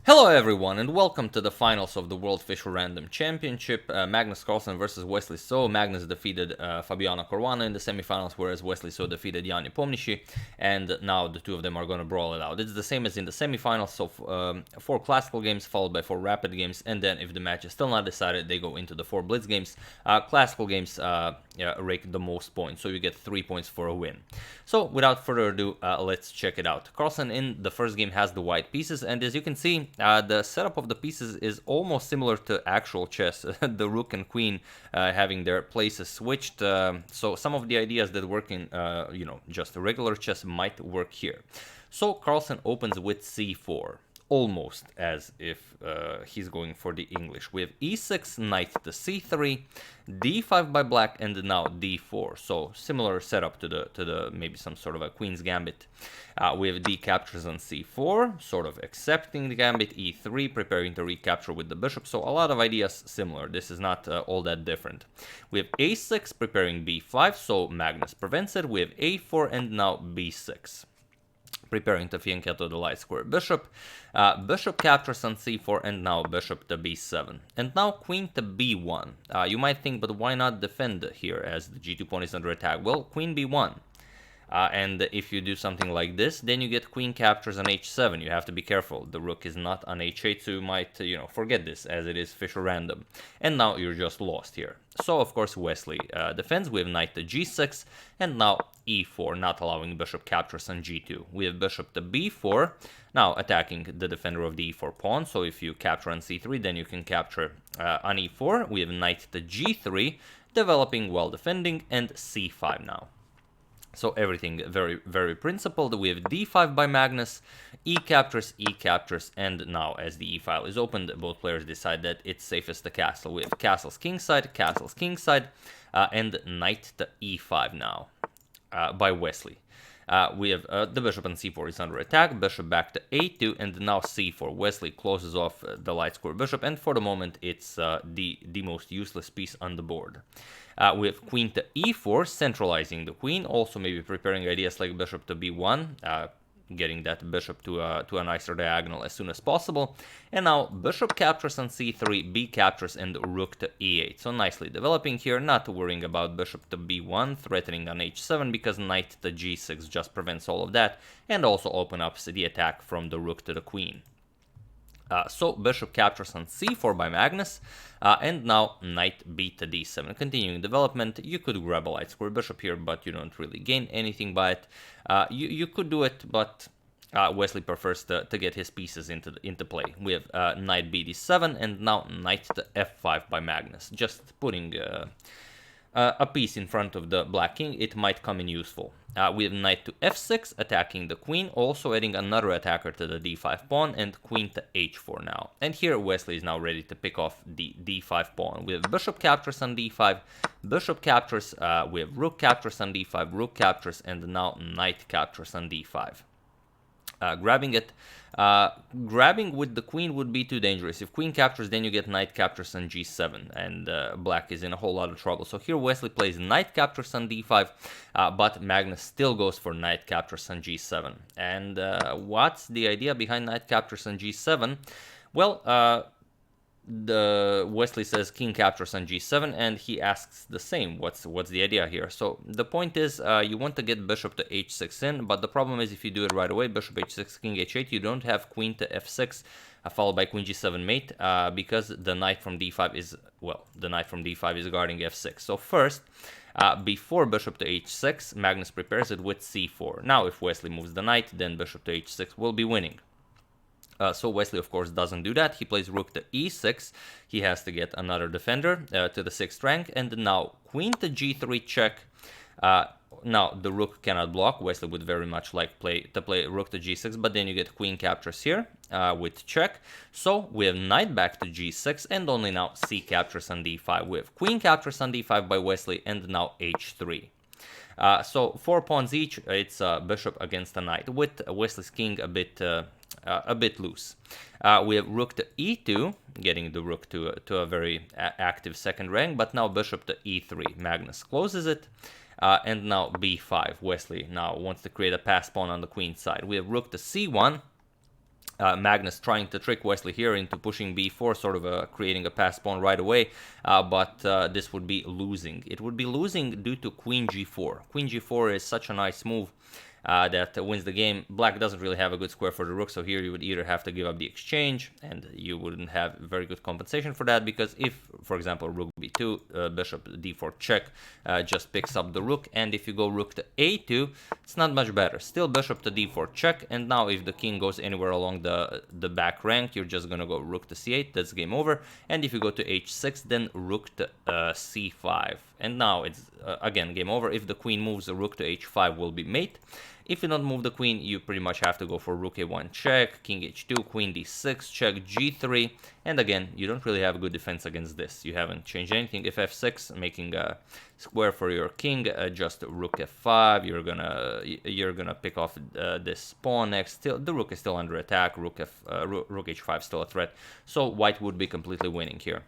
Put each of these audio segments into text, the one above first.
Hello everyone and welcome to the finals of the World Fischer Random Championship. Magnus Carlsen versus Wesley So. Magnus defeated Fabiano Caruana in the semifinals, whereas Wesley So defeated Nepomniachtchi, and now the two of them are going to brawl it out. It's the same as in the semifinals, so 4 classical games followed by 4 rapid games, and then if the match is still not decided, they go into the 4 blitz games. Classical games rake the most points, so you get 3 points for a win. So without further ado, let's check it out. Carlsen in the first game has the white pieces, and as you can see, the setup of the pieces is almost similar to actual chess. The rook and queen having their places switched, so some of the ideas that work in just regular chess might work here. So Carlsen opens with c4, almost as if he's going for the English. We have e6, knight to c3, d5 by black, and now d4. So similar setup to the maybe some sort of a queen's gambit. We have d captures on c4, sort of accepting the gambit, e3, preparing to recapture with the bishop. So a lot of ideas similar. This is not all that different. We have a6, preparing b5, so Magnus prevents it. We have a4 and now b6. Preparing to fianchetto the light square bishop. Bishop captures on c4 and now bishop to b7. And now queen to b1. You might think, but why not defend here as the g2 pawn is under attack? Well, queen b1. And if you do something like this, then you get queen captures on h7. You have to be careful. The rook is not on h8, so you might, forget this as it is Fischer random. And now you're just lost here. So, of course, Wesley defends. We have knight to g6, and now e4, not allowing bishop captures on g2. We have bishop to b4, now attacking the defender of the e4 pawn. So if you capture on c3, then you can capture on e4. We have knight to g3, developing while defending, and c5 now. So everything very, very principled. We have d5 by Magnus, e captures, and now as the e file is opened, both players decide that it's safest to castle. We have castles kingside, and knight to e5 now by Wesley. We have the bishop on c4 is under attack, bishop back to a2, and now c4. Wesley closes off the light square bishop, and for the moment it's the most useless piece on the board. We have queen to e4, centralizing the queen, also maybe preparing ideas like bishop to b1, getting that bishop to a nicer diagonal as soon as possible. And now bishop captures on c3, b captures, and rook to e8. So nicely developing here, not worrying about bishop to b1, threatening on h7, because knight to g6 just prevents all of that, and also open up the attack from the rook to the queen. So bishop captures on c4 by Magnus, and now knight b to d7. Continuing development, you could grab a light square bishop here, but you don't really gain anything by it. You could do it, but Wesley prefers to get his pieces into play. We have knight b d7, and now knight to f5 by Magnus. Just putting a piece in front of the black king, it might come in useful. We have knight to f6, attacking the queen, also adding another attacker to the d5 pawn, and queen to h4 now. And here Wesley is now ready to pick off the d5 pawn. We have bishop captures on d5, bishop captures, we have rook captures on d5, rook captures, and now knight captures on d5. Grabbing with the queen would be too dangerous. If queen captures, then you get knight captures on g7, and black is in a whole lot of trouble. So here Wesley plays knight captures on d5, but Magnus still goes for knight captures on g7. And what's the idea behind knight captures on g7? Well, the Wesley says king captures on g7, and he asks the same. What's the idea here? So the point is, you want to get bishop to h6 in, but the problem is if you do it right away, bishop h6, king h8, you don't have queen to f6 followed by queen g7 mate, because the knight from d5 is, well, the knight from d5 is guarding f6. So first, before bishop to h6, Magnus prepares it with c4. Now if Wesley moves the knight, then bishop to h6 will be winning. So Wesley, of course, doesn't do that. He plays rook to e6. He has to get another defender to the 6th rank. And now queen to g3 check. Now the rook cannot block. Wesley would very much like to play rook to g6, but then you get queen captures here with check. So we have knight back to g6, and only now c captures on d5. We have queen captures on d5 by Wesley, and now h3. So 4 pawns each. It's bishop against a knight, with Wesley's king a bit loose. We have rook to e2, getting the rook to a very active 2nd rank, but now bishop to e3. Magnus closes it, and now b5. Wesley now wants to create a pass pawn on the queen side. We have rook to c1, Magnus trying to trick Wesley here into pushing b4, sort of creating a passed pawn right away, but this would be losing. It would be losing due to queen g4. Queen g4 is such a nice move that wins the game. Black doesn't really have a good square for the rook, so here you would either have to give up the exchange, and you wouldn't have very good compensation for that, because if, for example, rook b2, bishop d4 check just picks up the rook, and if you go rook to a2, it's not much better. Still bishop to d4 check, and now if the king goes anywhere along the back rank, you're just gonna go rook to c8, that's game over, and if you go to h6, then rook to c5, and now it's again game over. If the queen moves, the rook to h5 will be mate. If you don't move the queen, you pretty much have to go for rook a1 check, king h2, queen d6 check, g3, and again, you don't really have a good defense against this. You haven't changed anything. If f6, making a square for your king, just rook f5, you're gonna pick off this pawn next. Still, the rook is still under attack. Rook h5 still a threat, so white would be completely winning here.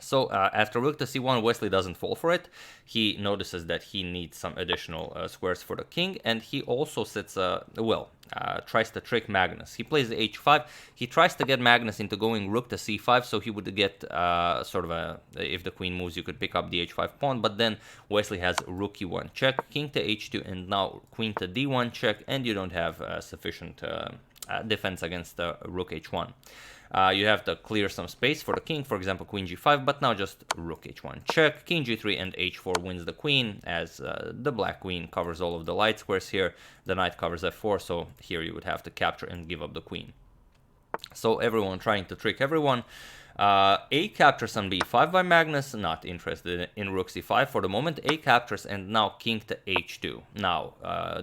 So after rook to c1, Wesley doesn't fall for it. He notices that he needs some additional squares for the king, and he also sits, tries to trick Magnus. He plays the h5. He tries to get Magnus into going rook to c5, so he would get if the queen moves, you could pick up the h5 pawn, but then Wesley has rook e1 check, king to h2, and now queen to d1 check, and you don't have sufficient defense against rook h1. You have to clear some space for the king, for example, queen g5, but now just rook h1 check, king g3, and h4 wins the queen, as the black queen covers all of the light squares here, the knight covers f4, so here you would have to capture and give up the queen. So everyone trying to trick everyone. A captures on b5 by Magnus, not interested in rook c5 for the moment. A captures, and now king to h2. Now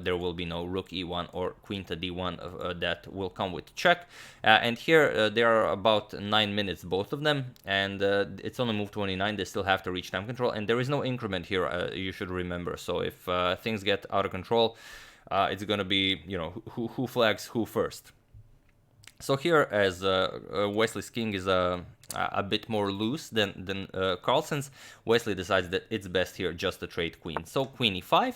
there will be no rook e1 or queen to d1 that will come with check. And here there are about 9 minutes, both of them, and it's only move 29. They still have to reach time control, and there is no increment here, you should remember. So if things get out of control, it's going to be, you know, who flags who first. So here, as Wesley's king is a bit more loose than Carlsen's, Wesley decides that it's best here just to trade queen. So queen e5,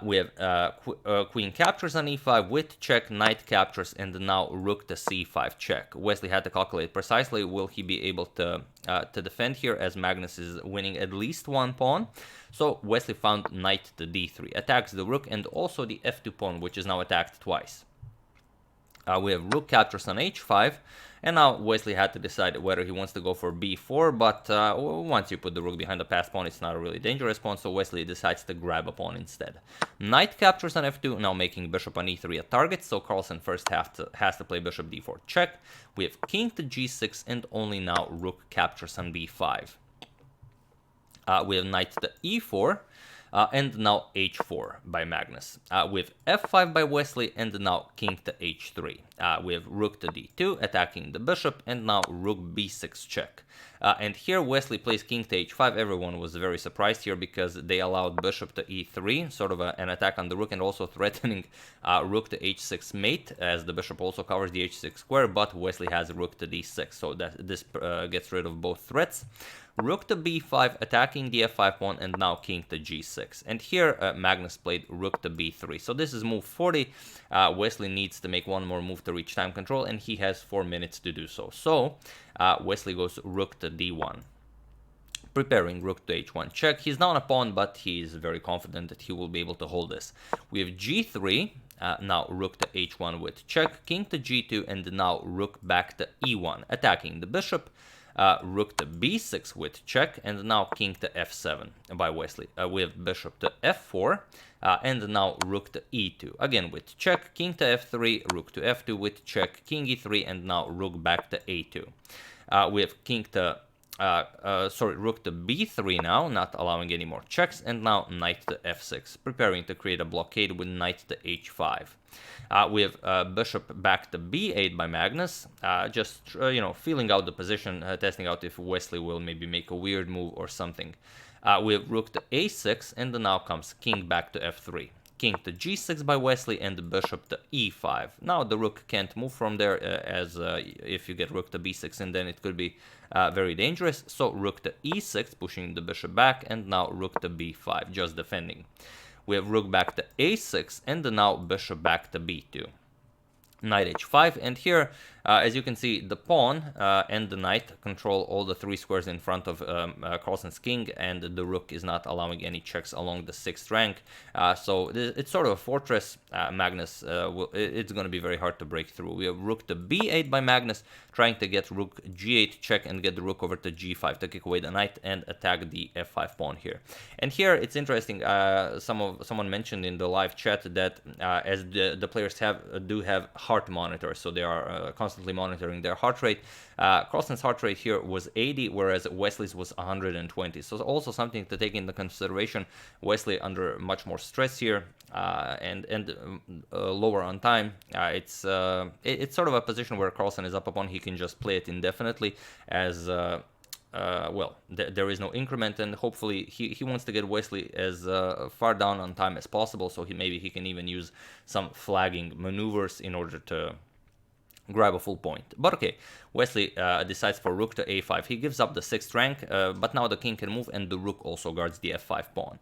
we have queen captures on e5 with check, knight captures, and now rook to c5 check. Wesley had to calculate precisely, will he be able to defend here, as Magnus is winning at least one pawn. So Wesley found knight to d3, attacks the rook and also the f2 pawn, which is now attacked twice. We have rook captures on h5, and now Wesley had to decide whether he wants to go for b4, but once you put the rook behind the passed pawn, it's not a really dangerous pawn, so Wesley decides to grab a pawn instead. Knight captures on f2, now making bishop on e3 a target, so Carlsen first has to play bishop d4 check. We have king to g6, and only now rook captures on b5. We have knight to e4, and now h4 by Magnus. With f5 by Wesley, and now king to h3. We have rook to d2, attacking the bishop, and now rook b6 check. And here Wesley plays king to h5. Everyone was very surprised here because they allowed bishop to e3, sort of an attack on the rook, and also threatening rook to h6 mate, as the bishop also covers the h6 square, but Wesley has rook to d6, so that this gets rid of both threats. Rook to b5, attacking the f5 pawn, and now king to g6. And here Magnus played rook to b3. So this is move 40. Wesley needs to make one more move to reach time control, and he has 4 minutes to do so. So Wesley goes rook to d1. Preparing rook to h1 check. He's down a pawn, but he's very confident that he will be able to hold this. We have g3. Now rook to h1 with check, king to g2, and now rook back to e1, attacking the bishop. Rook to b6 with check, and now king to f7 by Wesley. We have bishop to f4, and now rook to e2, again with check, king to f3, rook to f2 with check, king e3, and now rook back to a2. We have king to rook to b3 now, not allowing any more checks, and now knight to f6, preparing to create a blockade with knight to h5. We have bishop back to b8 by Magnus, just feeling out the position, testing out if Wesley will maybe make a weird move or something. We have rook to a6, and now comes king back to f3. King to g6 by Wesley, and bishop to e5. Now the rook can't move from there, as if you get rook to b6, and then it could be very dangerous. So rook to e6, pushing the bishop back, and now rook to b5, just defending. We have rook back to a6, and now bishop back to b2. knight h5, and here, as you can see, the pawn and the knight control all the 3 squares in front of Carlsen's king, and the rook is not allowing any checks along the 6th rank. So it's sort of a fortress. Magnus, it's going to be very hard to break through. We have rook to b8 by Magnus, trying to get rook g8 check and get the rook over to g5 to kick away the knight and attack the f5 pawn here. And here it's interesting. Someone mentioned in the live chat that as the players do have heart monitors, so they are constantly monitoring their heart rate. Carlsen's heart rate here was 80, whereas Wesley's was 120. So also something to take into consideration. Wesley under much more stress here, and lower on time. It's sort of a position where Carlsen is up upon. He can just play it indefinitely, as well, there is no increment, and hopefully he wants to get Wesley as far down on time as possible, so maybe he can even use some flagging maneuvers in order to grab a full point. But okay, Wesley decides for rook to a5. He gives up the 6th rank, but now the king can move, and the rook also guards the f5 pawn.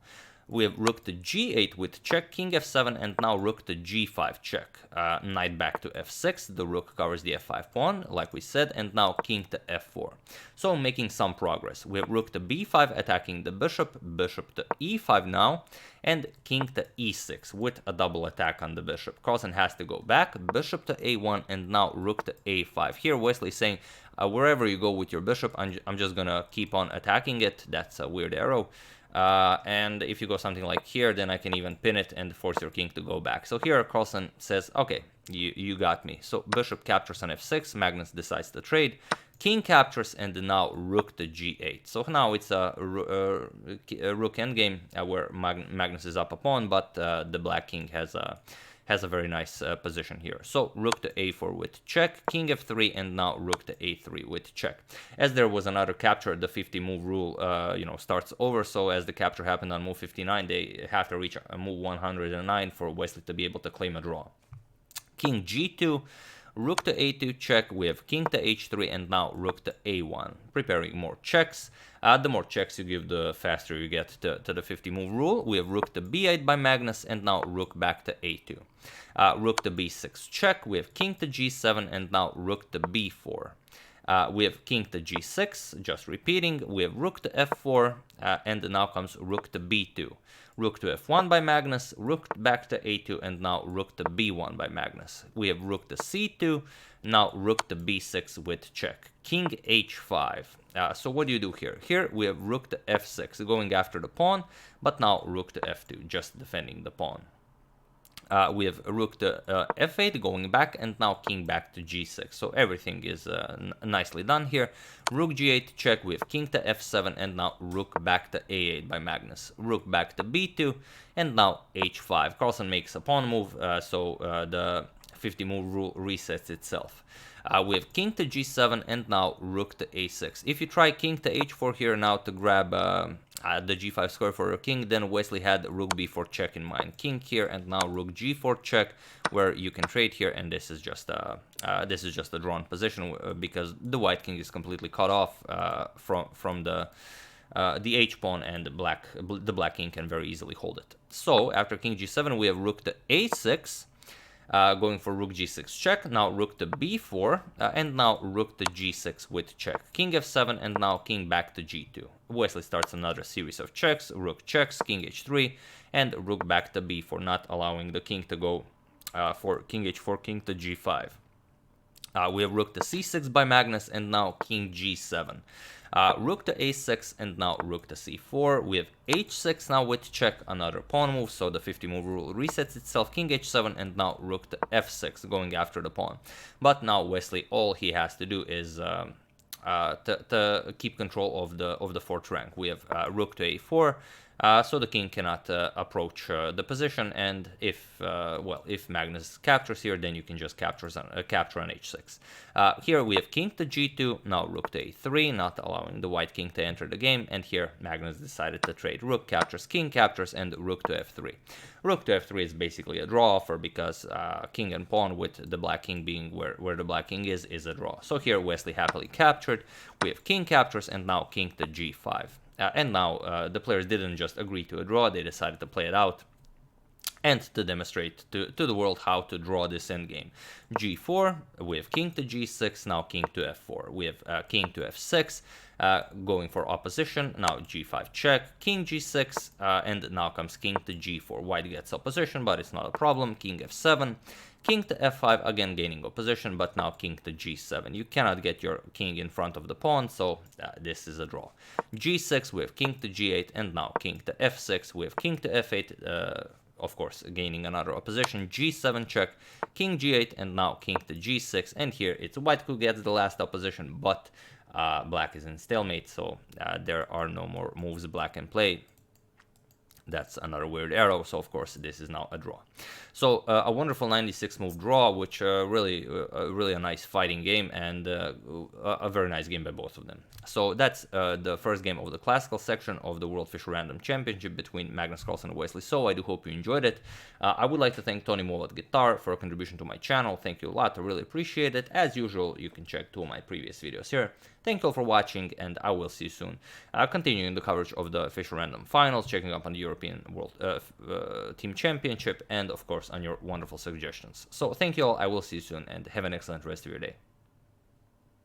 We have rook to g8 with check, king f7, and now rook to g5 check. Knight back to f6, the rook covers the f5 pawn, like we said, and now king to f4. So making some progress. We have rook to b5 attacking the bishop, bishop to e5 now, and king to e6 with a double attack on the bishop. Carlsen has to go back, bishop to a1, and now rook to a5. Here Wesley saying, wherever you go with your bishop, I'm just gonna keep on attacking it. That's a weird arrow. And if you go something like here, then I can even pin it and force your king to go back. So here Carlsen says, okay, you got me. So bishop captures on f6, Magnus decides to trade, king captures, and now rook to g8. So now it's a rook endgame where Magnus is up a pawn, but the black king has a very nice position here. So rook to a4 with check, king f3, and now rook to a3 with check. As there was another capture, the 50 move rule starts over. So as the capture happened on move 59, they have to reach move 109 for Wesley to be able to claim a draw. King g2, rook to a2 check. We have king to h3, and now rook to a1, preparing more checks. The more checks you give, the faster you get to the 50 move rule. We have rook to b8 by Magnus, and now rook back to a2. Rook to b6 check. We have king to g7, and now rook to b4. We have king to g6, just repeating. We have rook to f4, and now comes rook to b2. Rook to f1 by Magnus, rook back to a2, and now rook to b1 by Magnus. We have rook to c2, now rook to b6 with check. King h5. So what do you do here? Here we have rook to f6, going after the pawn, but now rook to f2, just defending the pawn. We have rook to f8 going back, and now king back to g6. So everything is nicely done here. Rook g8 check. We have king to f7, and now rook back to a8 by Magnus. Rook back to b2, and now h5. Carlsen makes a pawn move, so the 50 move rule resets itself. We have king to g7, and now rook to a6. If you try king to h4 here now to grab the g5 square for your king, then Wesley had rook b4 check in mind. King here, and now rook g4 check, where you can trade here, and this is just a drawn position because the white king is completely cut off from the h pawn, and the black king can very easily hold it. So after king g7, we have rook to a6. Going for rook g6 check, now rook to b4, and now rook to g6 with check. King f7, and now king back to g2. Wesley starts another series of checks, rook checks, king h3, and rook back to b4, not allowing the king to go for king h4, king to g5. We have rook to c6 by Magnus, and now king g7. Rook to a6, and now rook to c4. We have h6 now with check, another pawn move, so the 50 move rule resets itself. King h7, and now rook to f6, going after the pawn. But now Wesley, all he has to do is to keep control of the 4th rank. We have rook to a4. So the king cannot approach the position, and if Magnus captures here, then you can just capture on h6. Here we have king to g2, now rook to a3, not allowing the white king to enter the game, and here Magnus decided to trade. Rook captures, king captures, and rook to f3. Rook to f3 is basically a draw offer because king and pawn, with the black king being where the black king is a draw. So here Wesley happily captured. We have king captures, and now king to g5. And now the players didn't just agree to a draw, they decided to play it out. and to demonstrate to the world how to draw this endgame. G4, we have king to G6, now king to F4. We have king to F6, going for opposition, now G5 check, king G6, and now comes king to G4. White gets opposition, but it's not a problem. King F7, king to F5, again gaining opposition, but now king to G7. You cannot get your king in front of the pawn, so this is a draw. G6, we have king to G8, and now king to F6, we have king to F8, of course, gaining another opposition. G7 check, king G8, and now king to G6. And here it's white who gets the last opposition, but black is in stalemate, so there are no more moves black can play. That's another weird arrow, so of course this is now a draw. So a wonderful 96 move draw, which really a nice fighting game, and a very nice game by both of them. So that's the first game of the classical section of the World Fischer Random Championship between Magnus Carlsen and Wesley. So I do hope you enjoyed it. I would like to thank Tony Molat Guitar for a contribution to my channel. Thank you a lot, I really appreciate it. As usual, you can check two of my previous videos here. Thank you all for watching, and I will see you soon. Continuing the coverage of the Fischer Random Finals, checking up on the European World Team Championship, and of course on your wonderful suggestions. So thank you all, I will see you soon, and have an excellent rest of your day.